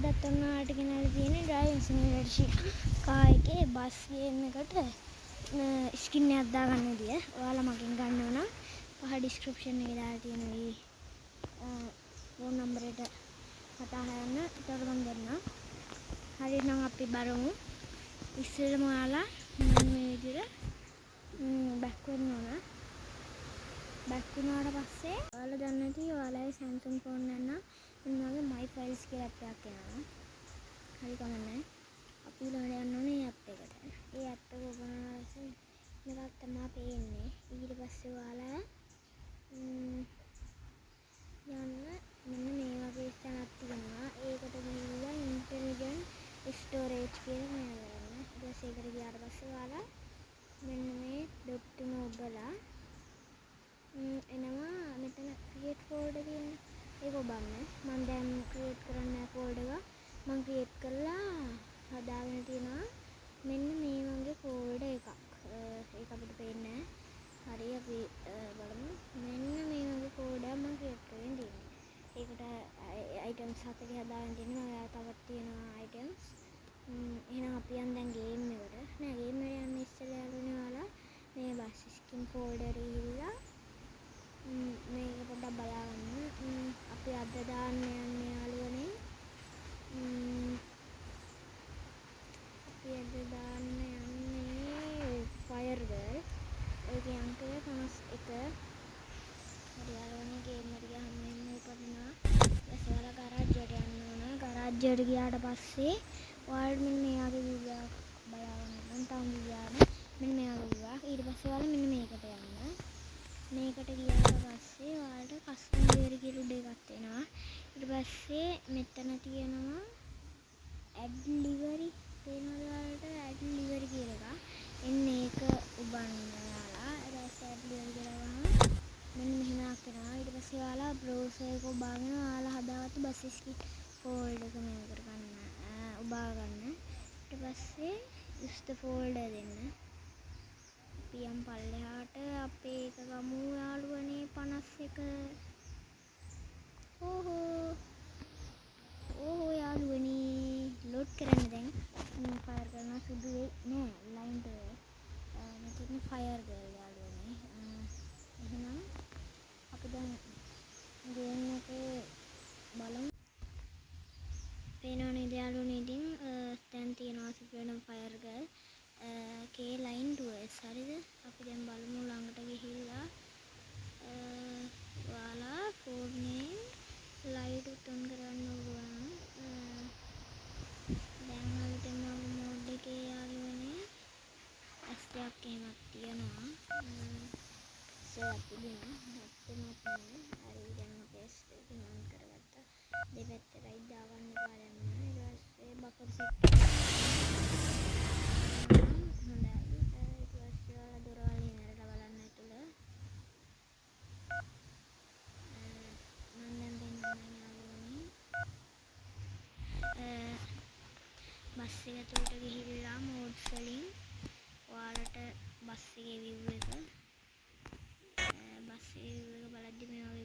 අදත් ඔයාලට ගෙනල්ලා තියෙන්නේ ඩ්‍රයිවිං සිමිලේටර් කාර් එකේ බස් ගේම් එකට ස්කින් එකක් දාගන්න විදිය. ඔයාලා මගෙන් ගන්නව නම් පහ ඩිස්ක්‍රිප්ෂන් එකේ දාලා තියෙන ෆෝන් නම්බරයට කතා කරන්න. ඒතකොට මම දෙන්නම්. හරියට නම් අපි බලමු. ඉස්සෙල්ලම ඔයාලා මේ විදියට බැක් වෙන්න ඕන. බැක් වුණාට පස්සේ ඔයාලා දන්නේ නැති ඔයාලගේ Samsung ෆෝන් එක නම් මෙන්න වගේ my files කියලා ඇප් එකක් එනවා. හරි කමන්නේ. අපි ඊළඟට යන්න ඕනේ මේ ඇප් එකට. මේ ඇප් එක ඕපන් කරලා පස්සේ මේක තමයි පේන්නේ. ඊට පස්සේ ඔයාලා යන්න මෙන්න මේ වගේ ස්ථානක් තියෙනවා. ඒකට ගිහිල්ලා intelligent storage කියලා මෙයාලා ගන්න. ඊට පස්සේ ඒකට ගියාට පස්සේ ඔයාලා මෙන්න මේ ඩොට් තුන ඔබලා එනවා මෙතන create folder කියන්නේ. ඒක ඔබන්න. මම දැන් create කරන්න folder එක මම create කරලා හදාගෙන තියෙනවා. මෙන්න මේ වගේ folder එකක්. ඒක අපිට පේන්නේ නැහැ. හරි අපි බලමු. මෙන්න මේ වගේ folder මම create කරගෙන තියෙනවා. ඒකට items 4 හදාගෙන තියෙනවා. ඔයා තවත් තියෙනවා items. එහෙනම් අපි යන් දැන් game එකට. නෑ game එකට යන්න ඉස්සෙල්ලා යාළුවනේ ඔයාලා මේ bus skin folder එකේ ගිහලා මේක පොඩ්ඩක් බලාගන්න. අපි අද දාන්න යන්නේ යාළුවනේ. අපි අද දාන්න යන්නේ fire girl. ඒකේ අංකය 51. හරි යාළුවනේ ගේම් එකට ගියාම මෙන්න උපදිනවා. ඊට ඔයාලා ගරාජ් එකට යන්න ඕන. ගරාජ් එකට ගියාට පස්සේ ඔයාලට මෙන්න මේ වගේ view එකක් බලාගන්න ඕන. තාම ගියාම මෙන්න මේ වගේ view එකක්. ඊට පස්සේ ඔයාලා මෙන්න මේකට යන්න. මේකට ගියාට පස්සේ ඔයාලට කස්ටම් ලියර් කියලා උඩ එකක් එනවා. ඊට පස්සේ මෙතන තියෙනවා ඇඩ් ලිවරි පේනවද ඔයාලට? ඇඩ් ලිවරි කියලා එකක්. එන්න ඒක උබන්න ඔයාලා. ඊට පස්සේ ඇඩ් ලිවරි කියලා ගහම මෙන්න මෙහෙම එනවා. ඊට පස්සේ ඔයාලා බ්‍රවුසර් එක ඔබාගෙන ඔයාලා හදාගත්ත බස් ස්කින් ෆෝල්ඩර් එක මේක කරගන්න. ඔබා ගන්න. ඊට පස්සේ use the folder දෙන්න. පියම් පල්ලෙහාට අපේ එක ගමු යාළුවනේ 51. ඕහෝ යාළුවනේ ලෝඩ් කරන්න දැන්. ෆයර් කරනවා සුදු වෙයි නෑ ලයින් එක. මෙතන ෆයර් ගර්ල් යාළුවනේ. එහෙනම් අපි දැන් ගේම් එකේ බලමු. පේනව නේද යාළුවනේ ඉතින් දැන් තියෙනවා සිප්‍රේඩම් ෆයර් ගර්ල්. කේ ලයින් 2s හරිද? අපි දැන් බලමු ළඟට ගිහිල්ලා ඔයාලා ෆෝන් එකේ ලයිට් උත් ඔන් කරගන්න ඕන. දැන් අපිට මෝඩ් එකේ යාළුවනේ S2ක් එහෙමත් තියෙනවා. අපි දින නැත්නම් හරි දැන් අපේ S2 ඔන් කරගත්තා. දෙපැත්තටයි දාගන්න එපා දැන්. ඊට පස්සේ බෆර් සෙට් බස් එක ඇතුළට ගිහිල්ලා මෝඩ්ස් වලින් ඔයාලට බස් එකේ view එක බලද්දි මේ වගේ